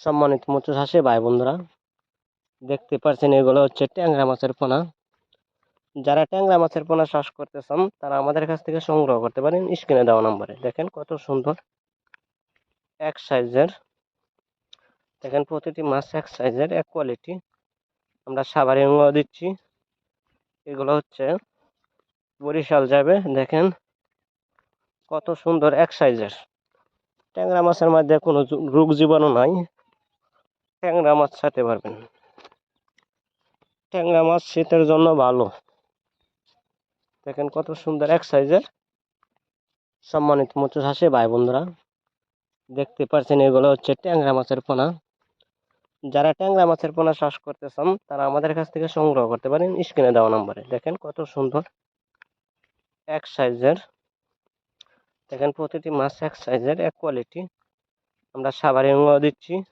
সম্মানিত মৎস্য চাষী ভাই বন্ধুরা, দেখতে পাচ্ছেন এগুলো হচ্ছে ট্যাংরা মাছের পোনা। যারা ট্যাংরা মাছের পোনা চাষ করতে চান তারা আমাদের কাছ থেকে সংগ্রহ করতে পারেন স্ক্রিনে দেওয়া নম্বরে। দেখেন কত সুন্দর এক সাইজের, দেখেন প্রতিটি মাছ এক সাইজের, এক কোয়ালিটি। আমরা সাভারে দিচ্ছি। এগুলো হচ্ছে বরিশাল যাবে। দেখেন কত সুন্দর এক সাইজের ট্যাংরা মাছের মধ্যে কোনো রোগ জীবাণু নাই। ট্যাংরা মাছ খেতে পারবেন। ট্যাংরা মাছ শীতের জন্য ভালো। দেখেন কত সুন্দর এক সাইজের। সম্মানিত মৎস্য চাষী ভাই বন্ধুরা, দেখতে পাচ্ছেন এগুলো হচ্ছে ট্যাংরা মাছের পোনা। যারা ট্যাংরা মাছের পোনা চাষ করতে চান তারা আমাদের কাছ থেকে সংগ্রহ করতে পারেন স্ক্রিনে দেওয়া নম্বরে। দেখেন কত সুন্দর এক সাইজের, দেখেন প্রতিটি মাছ এক সাইজের, এক কোয়ালিটি। আমরা সাভারে দিচ্ছি।